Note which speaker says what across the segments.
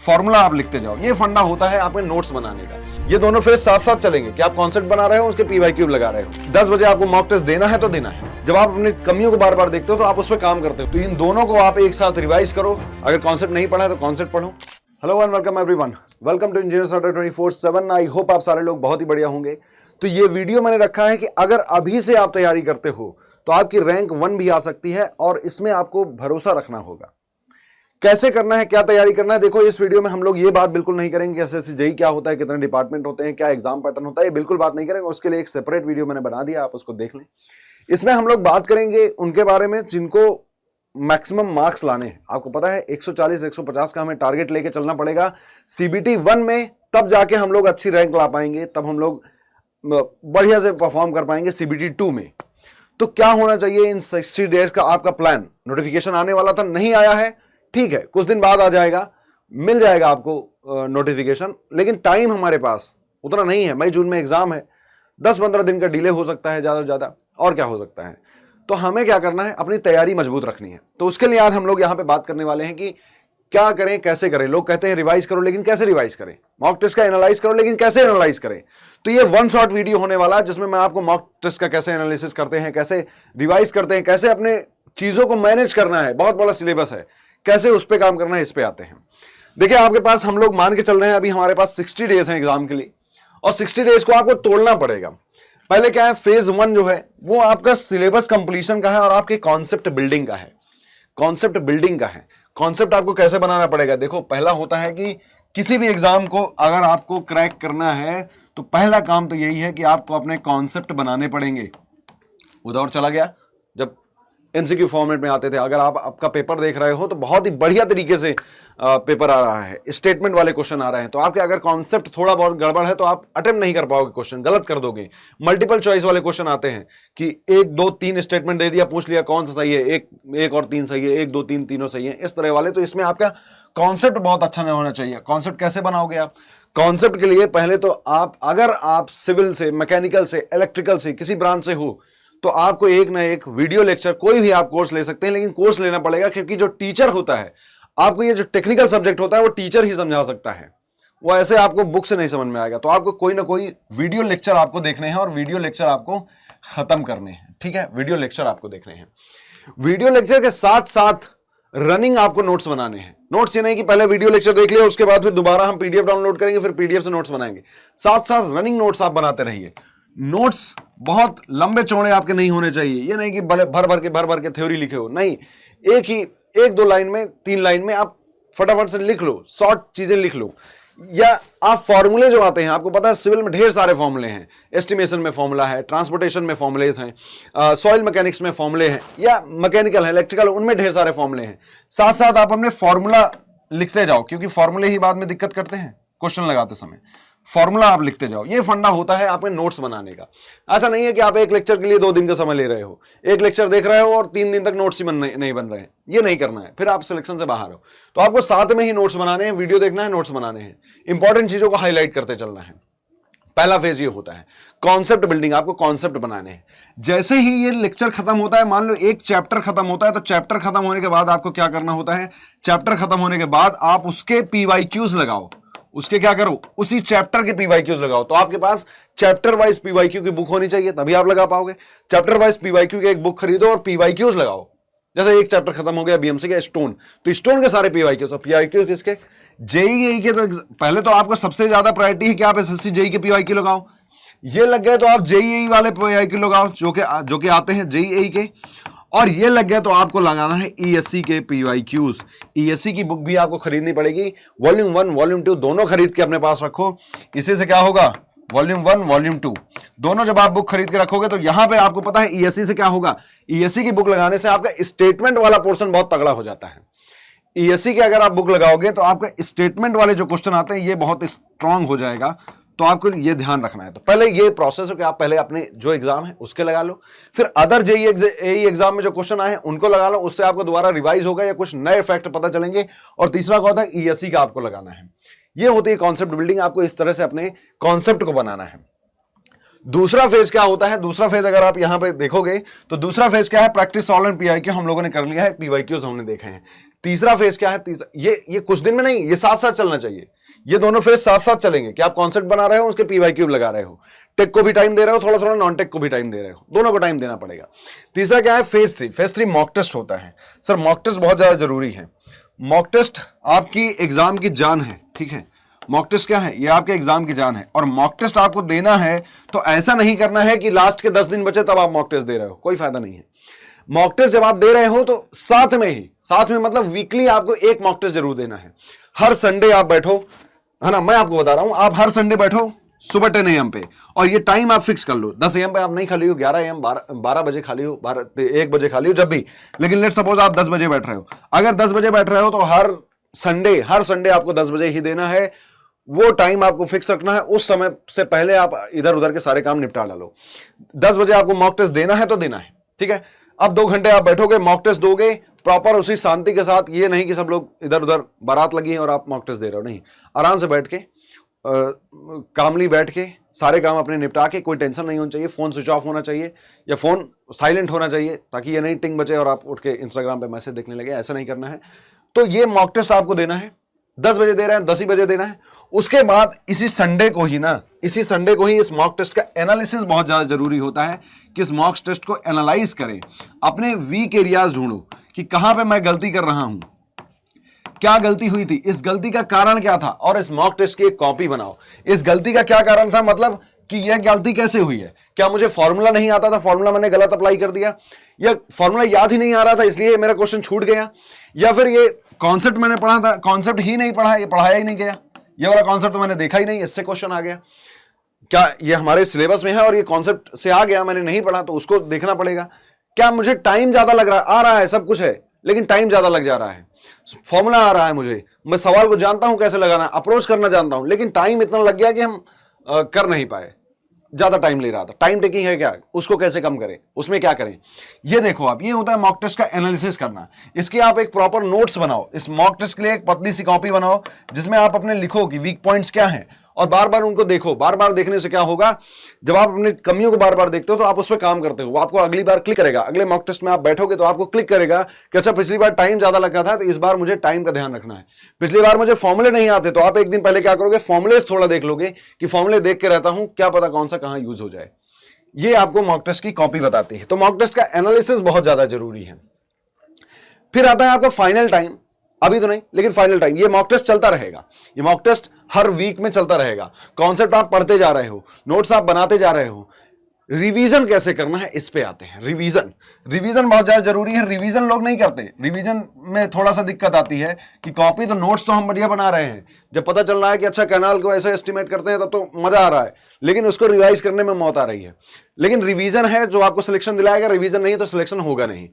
Speaker 1: Formula आप लिखते जाओ। ये फंडा होता है आपके नोट्स बनाने का। ये दोनों फेज साथ साथ चलेंगे कि आप कॉन्सेप्ट बना रहे हो, उसके पीवाई क्यूब लगा रहे हो। 10 बजे आपको मॉक टेस्ट देना है तो देना है। जब आप अपनी कमियों को बार बार देखते हो तो आप उस पर काम करते हो। तो इन दोनों को आप एक साथ रिवाइज करो। अगर कॉन्सेप्ट नहीं पढ़ा है तो कॉन्सेप्ट पढ़ो। Hello and welcome everyone, welcome to Engineers Adda 24/7। I hope आप सारे लोग बहुत ही बढ़िया होंगे। तो ये वीडियो मैंने रखा है कि अगर अभी से आप तैयारी करते हो तो आपकी रैंक 1 भी आ सकती है और इसमें आपको भरोसा रखना होगा। कैसे करना है, क्या तैयारी करना है, देखो इस वीडियो में हम लोग ये बात बिल्कुल नहीं करेंगे कि एसएससी जेईई क्या होता है, कितने डिपार्टमेंट होते हैं, क्या एग्जाम पैटर्न होता है, ये बिल्कुल बात नहीं करेंगे। उसके लिए एक सेपरेट वीडियो मैंने बना दिया, आप उसको देख लें। इसमें हम लोग बात करेंगे उनके बारे में जिनको मैक्सिमम मार्क्स लाने हैं। आपको पता है 140-150 का हमें टारगेट लेके चलना पड़ेगा सीबीटी 1 में, तब जाके हम लोग अच्छी रैंक ला पाएंगे, तब हम लोग बढ़िया से परफॉर्म कर पाएंगे सीबीटी 2 में। तो क्या होना चाहिए इन 60 डेज का आपका प्लान। नोटिफिकेशन आने वाला था, नहीं आया है, ठीक है, कुछ दिन बाद आ जाएगा, मिल जाएगा आपको नोटिफिकेशन, लेकिन टाइम हमारे पास उतना नहीं है। मई जून में एग्जाम है, 10-15 दिन का डिले हो सकता है ज्यादा से ज्यादा, और क्या हो सकता है। तो हमें क्या करना है, अपनी तैयारी मजबूत रखनी है। तो उसके लिए आज हम लोग यहां पे बात करने वाले हैं कि क्या करें, कैसे करें। लोग कहते हैं रिवाइज करो, लेकिन कैसे रिवाइज करें। मॉक टेस्ट का एनालाइज करो, लेकिन कैसे एनालाइज करें। तो ये वन शॉट वीडियो होने वाला है जिसमें मैं आपको मॉक टेस्ट का कैसे एनालिसिस करते हैं, कैसे रिवाइज करते हैं, कैसे अपने चीजों को मैनेज करना है। बहुत बड़ा सिलेबस है, कैसे उस पर काम करना है, इस पे आते हैं। देखिए आपके पास हम लोग मान के चल रहे हैं अभी हमारे पास 60 डेज हैं एग्जाम के लिए, और 60 डेज को आपको तोड़ना पड़ेगा। पहले क्या है, फेज 1 जो है वो आपका सिलेबस कंप्लीशन का है और आपके कॉन्सेप्ट बिल्डिंग का है। कॉन्सेप्ट बिल्डिंग का है। कॉन्सेप्ट आपको कैसे बनाना पड़ेगा। देखो पहला होता है कि किसी भी एग्जाम को अगर आपको क्रैक करना है तो पहला काम तो यही है कि आपको अपने कॉन्सेप्ट बनाने पड़ेंगे। उधर चला गया जब एमसीक्यू फॉर्मेट में आते थे, अगर आप आपका पेपर देख रहे हो तो बहुत ही बढ़िया तरीके से पेपर आ रहा है, स्टेटमेंट वाले क्वेश्चन आ रहे हैं। तो आपके अगर कॉन्सेप्ट थोड़ा बहुत गड़बड़ है तो आप अटेम्प्ट नहीं कर पाओगे, क्वेश्चन गलत कर दोगे। मल्टीपल चॉइस वाले क्वेश्चन आते हैं कि 1 2 3 स्टेटमेंट दे दिया, पूछ लिया कौन सा सही है, एक और 3 सही है, 1 2 3 तीनों सही है, इस तरह वाले। तो इसमें आपका कॉन्सेप्ट बहुत अच्छा नहीं होना चाहिए। कॉन्सेप्ट कैसे बनाओगे आप। कॉन्सेप्ट के लिए पहले तो अगर आप सिविल से, मैकेनिकल से, इलेक्ट्रिकल से, किसी ब्रांच से हो तो आपको एक ना एक वीडियो लेक्चर, कोई भी आप कोर्स ले सकते हैं, लेकिन कोर्स लेना पड़ेगा क्योंकि जो टीचर होता है आपको, ये जो टेक्निकल सब्जेक्ट होता है वो टीचर ही समझा सकता है, वो ऐसे आपको बुक से नहीं समझ में आएगा। तो आपको कोई ना कोई वीडियो लेक्चर आपको देखने हैं और वीडियो लेक्चर आपको खत्म करने हैं, ठीक है। वीडियो लेक्चर आपको देखने हैं। वीडियो लेक्चर के साथ साथ रनिंग आपको नोट्स बनाने हैं। नोट्स ये नहीं कि पहले वीडियो लेक्चर देख लिया उसके बाद फिर दोबारा हम पीडीएफ डाउनलोड करेंगे, फिर पीडीएफ से नोट्स बनाएंगे। साथ साथ रनिंग नोट्स आप बनाते रहिए। नोट्स बहुत लंबे चौड़े आपके नहीं होने चाहिए। ये नहीं कि भर भर के थ्योरी लिखे हो, नहीं। एक दो लाइन में, 3 लाइन में आप फटाफट से लिख लो, शॉर्ट चीजें लिख लो। या आप फॉर्मूले जो आते हैं, आपको पता है सिविल में ढेर सारे फॉर्मूले हैं। एस्टिमेशन में फॉर्मूला है, ट्रांसपोर्टेशन में फॉर्मूलेज हैं, सॉइल मैकेनिक्स में फॉर्मूले हैं, या मैकेनिकल है, इलेक्ट्रिकल, उनमें ढेर सारे फॉर्मूले हैं। साथ साथ आप अपने फॉर्मूला लिखते जाओ, क्योंकि फॉर्मूले ही बाद में दिक्कत करते हैं क्वेश्चन लगाते समय। फॉर्मूला आप लिखते जाओ। ये फंडा होता है आपके नोट्स बनाने का। ऐसा नहीं है कि आप एक लेक्चर के लिए 2 दिन का समय ले रहे हो, एक लेक्चर देख रहे हो और 3 दिन तक नोट्स ही नहीं बन रहे हैं। ये नहीं करना है, फिर आप सिलेक्शन से बाहर हो। तो आपको साथ में ही नोट्स बनाने हैं, वीडियो देखना है, नोट्स बनाने हैं, इंपॉर्टेंट चीजों को हाईलाइट करते चलना है। पहला फेज ये होता है कॉन्सेप्ट बिल्डिंग। आपको कॉन्सेप्ट बनाने हैं। जैसे ही ये लेक्चर खत्म होता है, मान लो एक चैप्टर खत्म होता है, तो चैप्टर खत्म होने के बाद आपको क्या करना होता है, चैप्टर खत्म होने के बाद आप उसके पीवाईक्यूज लगाओ। उसके क्या करो, उसी चैप्टर के पीवाईक्यूज लगाओ। तो आपके पास चैप्टर वाइज पीवाईक्यू की बुक होनी चाहिए, तभी आप लगा पाओगे। चैप्टर वाइज पीवाईक्यू की एक बुक खरीदो और पीवाईक्यूज लगाओ। जैसे एक चैप्टर खत्म हो गया बीएमसी का स्टोन, तो स्टोन के सारे पीवाईक्यूज। और पीवाईक्यूज किसके, जेईई के। तो पहले तो आपको सबसे ज्यादा प्रायोरिटी है कि आप एसएससी जेईई के पीवाईक्यू लगाओ। ये लग गए तो आप जेईई वाले पीवाईक्यू लगाओ जो कि आते हैं जेईई के। और ये लग गया तो आपको लगाना है ईएससी के पीवाईक्यूज। ईएससी की बुक भी आपको खरीदनी पड़ेगी। वॉल्यूम 1 वॉल्यूम 2 दोनों खरीद के अपने पास रखो। इसी से क्या होगा, वॉल्यूम 1 वॉल्यूम 2 दोनों जब आप बुक खरीद के रखोगे तो यहां पे आपको पता है ईएससी से क्या होगा। ईएससी की बुक लगाने से आपका स्टेटमेंट वाला पोर्शन बहुत तगड़ा हो जाता है। ईएससी के अगर आप बुक लगाओगे तो आपका स्टेटमेंट वाले जो क्वेश्चन आते हैं ये बहुत स्ट्रांग हो जाएगा। तो आपको ये ध्यान रखना है। तो पहले ये प्रोसेस हो कि आप पहले अपने जो एग्जाम है उसके लगा लो, फिर अदर जेईई एग्जाम में जो क्वेश्चन आए हैं उनको लगा लो। उससे आपको दोबारा रिवाइज होगा या कुछ नए फैक्ट पता चलेंगे। और तीसरा क्या होता है, ईएससी का आपको लगाना है। ये होती है कॉन्सेप्ट बिल्डिंग। आपको इस तरह से अपने कॉन्सेप्ट को बनाना है। दूसरा फेज क्या होता है, दूसरा फेज अगर आप यहां पे देखोगे तो दूसरा फेज क्या है, प्रैक्टिस सॉल्व एंड पीआईक्यू हम लोगों ने कर लिया है, पीवाईक्यूज हमने देखे हैं। तीसरा फेज क्या है, ये कुछ दिन में नहीं, ये साथ साथ चलना चाहिए। ये दोनों फेज साथ साथ चलेंगे कि आप कॉन्सेप्ट बना रहे हो, उसके पीवाईक्यू लगा रहे हो, टेक को भी टाइम दे रहे हो, थोड़ा थोड़ा नॉन टेक को भी टाइम दे रहे हो, दोनों को टाइम देना पड़ेगा। तीसरा क्या है, phase three. Phase three mock test होता है। सर मॉक टेस्ट बहुत ज्यादा जरूरी है। मॉक टेस्ट आपकी एग्जाम की जान है, ठीक है। मॉक टेस्ट क्या है, ये आपके एग्जाम की जान है। और मॉक टेस्ट आपको देना है तो ऐसा नहीं करना है कि लास्ट के 10 दिन बचे तब आप मॉक टेस्ट दे रहे हो, कोई फायदा नहीं है। मॉक टेस्ट जब आप दे रहे हो तो साथ में मतलब वीकली आपको एक मॉक टेस्ट जरूर देना है। हर संडे आप बैठो, है ना, मैं आपको बता रहा हूं, आप हर संडे बैठो सुबह 10 AM पे, और ये टाइम आप फिक्स कर लो। 10 AM पे आप नहीं खाली हो, 11 AM 12 बजे खाली हो, 1 बजे खाली हो, जब भी। लेकिन लेट सपोज आप 10 बजे बैठ रहे हो, अगर 10 बजे बैठ रहे हो तो हर संडे आपको 10 बजे ही देना है। वो टाइम आपको फिक्स रखना है, उस समय से पहले आप इधर उधर के सारे काम निपटा डालो। 10 बजे आपको मॉक टेस्ट देना है तो देना है, ठीक है। अब 2 घंटे आप बैठोगे, मॉक टेस्ट दोगे प्रॉपर उसी शांति के साथ। ये नहीं कि सब लोग इधर उधर बारात लगी है और आप मॉक टेस्ट दे रहे हो, नहीं। आराम से बैठ के कामली बैठ के सारे काम अपने निपटा के, कोई टेंशन नहीं होना चाहिए, फोन स्विच ऑफ होना चाहिए या फोन साइलेंट होना चाहिए, ताकि ये नहीं टिंग बचे और आप उठ के इंस्टाग्राम पे मैसेज देखने लगे, ऐसा नहीं करना है। तो ये मॉक टेस्ट आपको देना है, 10 बजे दे रहे हैं, 10 ही बजे देना है। उसके बाद इसी संडे को ही इस मॉक टेस्ट का एनालिसिस बहुत ज्यादा जरूरी होता है कि इस मॉक टेस्ट को एनालाइज करें, अपने वीक एरियाज ढूंढो कि कहां पे मैं गलती कर रहा हूं, क्या गलती हुई थी, इस गलती का कारण क्या था, और इस मॉक टेस्ट की एक कॉपी बनाओ। इस गलती का क्या कारण था, मतलब कि यह गलती कैसे हुई है। क्या मुझे फॉर्मूला नहीं आता था, फॉर्मूला मैंने गलत अप्लाई कर दिया, या फॉर्मूला याद ही नहीं आ रहा था इसलिए मेरा क्वेश्चन छूट गया, या फिर ये कॉन्सेप्ट मैंने पढ़ा था, कॉन्सेप्ट ही नहीं पढ़ा, ये पढ़ाया ही नहीं गया, ये वाला कॉन्सेप्ट तो मैंने देखा ही नहीं, इससे क्वेश्चन आ गया। क्या ये हमारे सिलेबस में है और ये कॉन्सेप्ट से आ गया, मैंने नहीं पढ़ा, तो उसको देखना पड़ेगा। क्या मुझे टाइम ज्यादा लग रहा है, आ रहा है सब कुछ है, लेकिन टाइम ज्यादा लग जा रहा है। फॉर्मूला आ रहा है मुझे, मैं सवाल को जानता हूं कैसे लगाना, अप्रोच करना जानता हूं, लेकिन टाइम इतना लग गया कि हम कर नहीं पाए, ज्यादा टाइम ले रहा था। टाइम टेकिंग है क्या, उसको कैसे कम करें, उसमें क्या करें, ये देखो आप। ये होता है मॉक टेस्ट का एनालिसिस करना। इसके आप एक प्रॉपर नोट्स बनाओ, इस मॉक टेस्ट के लिए एक पतली सी कॉपी बनाओ जिसमें आप अपने लिखो कि वीक पॉइंट्स क्या हैं, और बार बार उनको देखो। बार बार देखने से क्या होगा, जब आप अपनी कमियों को बार बार देखते हो तो आप उस पर काम करते हो, वो आपको अगली बार क्लिक करेगा। अगले मॉक टेस्ट में आप बैठोगे तो आपको क्लिक करेगा कि अच्छा पिछली बार टाइम ज्यादा लगा था तो इस बार मुझे टाइम का ध्यान रखना है। पिछली बार मुझे फॉर्मूले नहीं आते तो आप एक दिन पहले क्या करोगे, फॉर्मूले थोड़ा देख लोगे कि फॉर्मूले देख के रहता हूं, क्या पता कौन सा कहां यूज हो जाए। ये आपको मॉक टेस्ट की कॉपी बताती है। तो मॉक टेस्ट का एनालिसिस बहुत ज्यादा जरूरी है। फिर आता है आपका फाइनल टाइम, अभी तो नहीं लेकिन फाइनल टाइम। ये मॉक टेस्ट चलता रहेगा, ये मॉक टेस्ट हर वीक में चलता रहेगा। कॉन्सेप्ट आप पढ़ते जा रहे हो, नोट्स आप बनाते जा रहे हो। रिवीजन कैसे करना है इस पे आते हैं। रिवीजन बहुत ज्यादा जरूरी है। रिवीजन लोग नहीं करते, रिवीजन में थोड़ा सा दिक्कत आती है कि कॉपी तो नोट्स तो हम बढ़िया बना रहे हैं, जब पता चल रहा है कि अच्छा कैनाल को ऐसे एस्टिमेट करते हैं तब तो मजा आ रहा है, लेकिन उसको रिवाइज करने में मौत आ रही है। लेकिन रिवीजन है जो आपको सिलेक्शन दिलाएगा, रिवीजन नहीं तो सिलेक्शन होगा नहीं।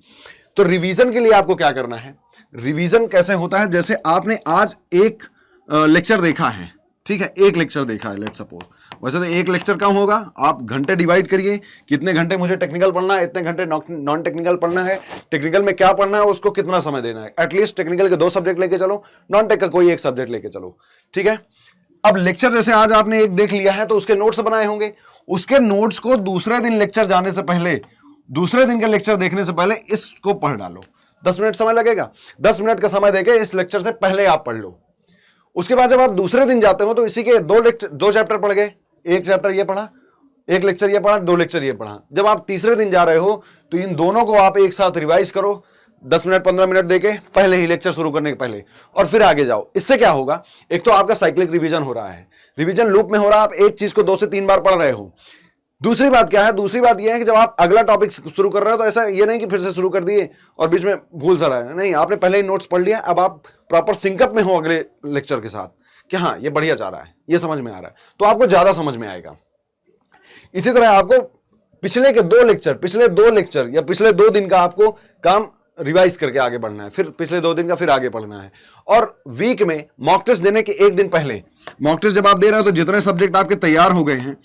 Speaker 1: तो रिवीजन के लिए आपको क्या करना है, रिवीजन कैसे होता है, जैसे आपने आज एक लेक्चर देखा है, ठीक है, एक लेक्चर देखा है लेट्स सपोज। वैसे तो एक लेक्चर कम होगा, आप घंटे डिवाइड करिए, कितने घंटे मुझे टेक्निकल पढ़ना है, इतने घंटे नॉन टेक्निकल पढ़ना है। टेक्निकल में क्या पढ़ना है, उसको कितना समय देना है। एटलीस्ट टेक्निकल के 2 सब्जेक्ट लेके चलो, नॉन टेक का कोई एक सब्जेक्ट लेके चलो, ठीक है। अब लेक्चर जैसे आज आपने एक देख लिया है तो उसके नोट्स बनाए होंगे, उसके नोट्स को दूसरे दिन लेक्चर जाने से पहले, दूसरे दिन का लेक्चर देखने से पहले इसको पढ़ डालो। 10 मिनट समय लगेगा, 10 मिनट का समय देके इस लेक्चर से पहले आप पढ़ लो। उसके बाद जब आप दूसरे दिन जाते हो तो इसी के 2 चैप्टर पढ़ गए, एक चैप्टर ये पढ़ा, एक लेक्चर ये पढ़ा, 2 लेक्चर ये पढ़ा। जब आप तीसरे दिन जा रहे हो तो इन दोनों को आप एक साथ रिवाइज करो, 10 मिनट 15 मिनट देके पहले ही, लेक्चर शुरू करने के पहले, और फिर आगे जाओ। इससे क्या होगा, एक तो आपका साइक्लिक रिवीजन हो रहा है, रिवीजन लूप में हो रहा है, आप एक चीज को 2 से 3 बार पढ़ रहे हो। दूसरी बात क्या है, दूसरी बात यह है कि जब आप अगला टॉपिक शुरू कर रहे हो तो ऐसा ये नहीं कि फिर से शुरू कर दिए और बीच में भूल सा रहा है, नहीं, आपने पहले ही नोट्स पढ़ लिया, अब आप प्रॉपर सिंकअप में हो अगले लेक्चर के साथ कि हाँ ये बढ़िया जा रहा है, ये समझ में आ रहा है, तो आपको ज्यादा समझ में आएगा। इसी तरह आपको पिछले 2 लेक्चर या पिछले 2 दिन का आपको काम रिवाइज करके आगे बढ़ना है, फिर पिछले 2 दिन का फिर आगे पढ़ना है। और वीक में मॉक टेस्ट देने के एक दिन पहले, मॉक टेस्ट जब आप दे रहे हो तो जितने सब्जेक्ट आपके तैयार हो गए हैं,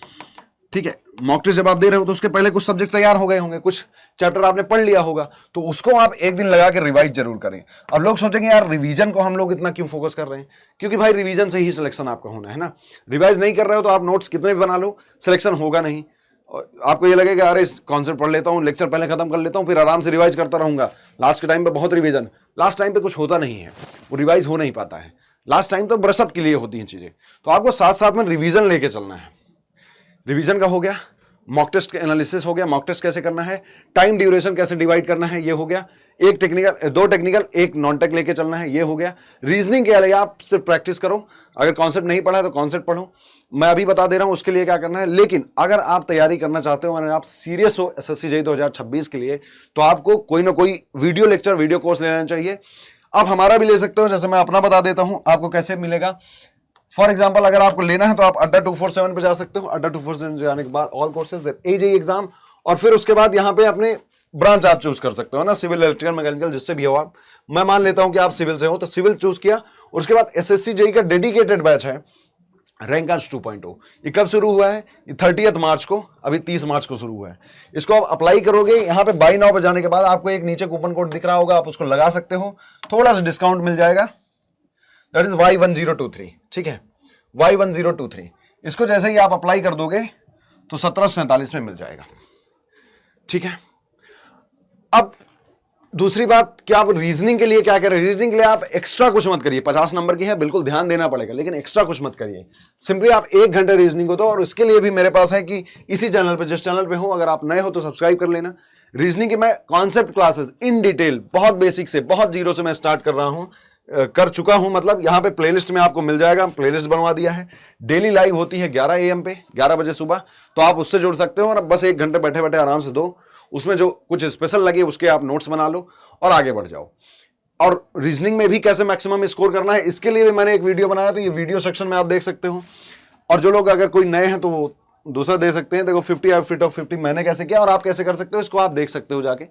Speaker 1: ठीक है, मॉक टेस्ट जब आप दे रहे हो तो उसके पहले कुछ सब्जेक्ट तैयार हो गए होंगे, कुछ चैप्टर आपने पढ़ लिया होगा, तो उसको आप एक दिन लगा के रिवाइज जरूर करें। अब लोग सोचेंगे यार रिवीजन को हम लोग इतना क्यों फोकस कर रहे हैं, क्योंकि भाई रिवीजन से ही सिलेक्शन आपका होना है ना। रिवाइज नहीं कर रहे हो तो आप नोट्स कितने भी बना लो, सिलेक्शन होगा नहीं। और आपको ये लगेगा अरे इस कॉन्सेप्ट पढ़ लेता हूँ, लेक्चर पहले खत्म कर लेता हूँ, फिर आराम से रिवाइज करता रहूंगा, लास्ट के टाइम पे बहुत रिवीजन। लास्ट टाइम पे कुछ होता नहीं है, वो रिवाइज हो नहीं पाता है। लास्ट टाइम तो ब्रशअप के लिए होती हैं चीजें। तो आपको साथ साथ में रिवीजन लेके चलना है। रिवीजन का हो गया, मॉक टेस्ट एनालिसिस हो गया, मॉक टेस्ट कैसे करना है, टाइम ड्यूरेशन कैसे डिवाइड करना है, ये हो गया। एक टेक्निकल, दो टेक्निकल, एक नॉन टेक लेके चलना है, ये हो गया। रीजनिंग के लिए आप सिर्फ प्रैक्टिस करो, अगर कॉन्सेप्ट नहीं पढ़ा है तो कॉन्सेप्ट पढ़ो, मैं अभी बता दे रहा हूं उसके लिए क्या करना है। लेकिन अगर आप तैयारी करना चाहते हो, अगर आप सीरियस हो एसएससी जेईई 2026 के लिए, तो आपको कोई ना कोई वीडियो लेक्चर, वीडियो कोर्स लेना चाहिए। आप हमारा भी ले सकते हो, जैसे मैं अपना बता देता हूं आपको कैसे मिलेगा। फॉर एग्जाम्पल अगर आपको लेना है तो आप अड्डा 247 पे जा सकते हो। अड्डा 247 जाने के बाद all courses there AJE exam, और फिर उसके बाद यहाँ पे अपने ब्रांच आप चूज कर सकते हो ना, सिविल, इलेक्ट्रिकल, मैकेनिकल, जिससे भी हो आप। मैं मान लेता हूं कि आप सिविल से हो तो सिविल चूज किया, और उसके बाद एसएससी जेईई का डेडिकेटेड बैच है रैंकर्स 2.0। ये कब शुरू हुआ है? ये 30 मार्च को, अभी 30 मार्च को शुरू हुआ है। इसको आप अप्लाई करोगे, यहाँ पे बाई नाउ पे जाने के बाद आपको एक नीचे कूपन कोड दिख रहा होगा, आप उसको लगा सकते हो, थोड़ा सा डिस्काउंट मिल जाएगा, दैट इज Y1023। ठीक है, Y1023। इसको जैसे ही आप अप्लाई कर दोगे तो 1747 में मिल जाएगा। ठीक है, अब दूसरी बात कि आप रीजनिंग के लिए क्या करें। रीजनिंग के लिए आप एक्स्ट्रा कुछ मत करिए, 50 नंबर की है, बिल्कुल ध्यान देना पड़ेगा, लेकिन एक्स्ट्रा कुछ मत करिए। सिंपली आप 1 घंटे रीजनिंग को दो, और इसके लिए भी मेरे पास है कि इसी चैनल पे, जिस चैनल पे हो, अगर आप नए हो तो सब्सक्राइब कर लेना। रीजनिंग की मैं कॉन्सेप्ट क्लासेस इन डिटेल, बहुत बेसिक से, बहुत जीरो से मैं स्टार्ट कर रहा हूं, कर चुका हूं, मतलब यहाँ पे प्लेलिस्ट में आपको मिल जाएगा, प्लेलिस्ट बनवा दिया है। डेली लाइव होती है 11 AM पे, 11 बजे सुबह, तो आप उससे जुड़ सकते हो। और अब बस 1 घंटे बैठे बैठे आराम से दो, उसमें जो कुछ स्पेशल लगे उसके आप नोट्स बना लो और आगे बढ़ जाओ। और रीजनिंग में भी कैसे मैक्सिमम स्कोर करना है, इसके लिए भी मैंने एक वीडियो बनाया, तो ये वीडियो सेक्शन में आप देख सकते हो। और जो लोग अगर कोई नए हैं तो वो दूसरा दे सकते हैं। देखो 50 आउट ऑफ 50 मैंने कैसे किया और आप कैसे कर सकते हो, इसको आप देख सकते हो जाके,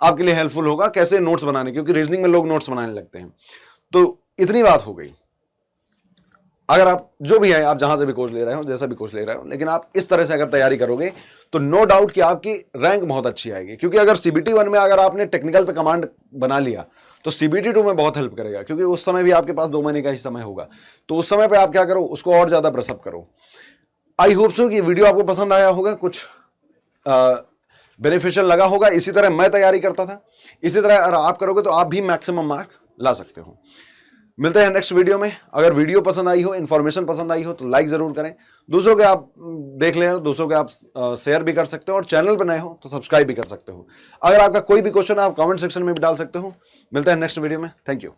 Speaker 1: आपके लिए हेल्पफुल होगा कैसे नोट्स बनाने, क्योंकि रीजनिंग में लोग नोट्स बनाने लगते हैं। तो इतनी बात हो गई। अगर आप जो भी है, आप जहां से भी कोर्स ले रहे हो, जैसा भी कोर्स ले रहे हो, लेकिन आप इस तरह से अगर तैयारी करोगे तो नो डाउट कि आपकी रैंक बहुत अच्छी आएगी। क्योंकि अगर CBT 1 में अगर आपने टेक्निकल पे कमांड बना लिया तो CBT 2 में बहुत हेल्प करेगा, क्योंकि उस समय भी आपके पास 2 महीने का ही समय होगा। तो उस समय पे आप क्या करो, उसको और ज्यादा ब्रशअप करो। आई होप सो कि वीडियो आपको पसंद आया होगा, कुछ बेनिफिशियल लगा होगा। इसी तरह मैं तैयारी करता था, इसी तरह अगर आप करोगे तो आप भी मैक्सिमम मार्क ला सकते हो। मिलते हैं नेक्स्ट वीडियो में। अगर वीडियो पसंद आई हो, इन्फॉर्मेशन पसंद आई हो तो लाइक जरूर करें, दूसरों के आप देख लें, दूसरों के आप शेयर भी कर सकते हो, और चैनल पर नए हो तो सब्सक्राइब भी कर सकते हो। अगर आपका कोई भी क्वेश्चन आप कमेंट सेक्शन में भी डाल सकते हो। मिलते हैं नेक्स्ट वीडियो में, थैंक यू।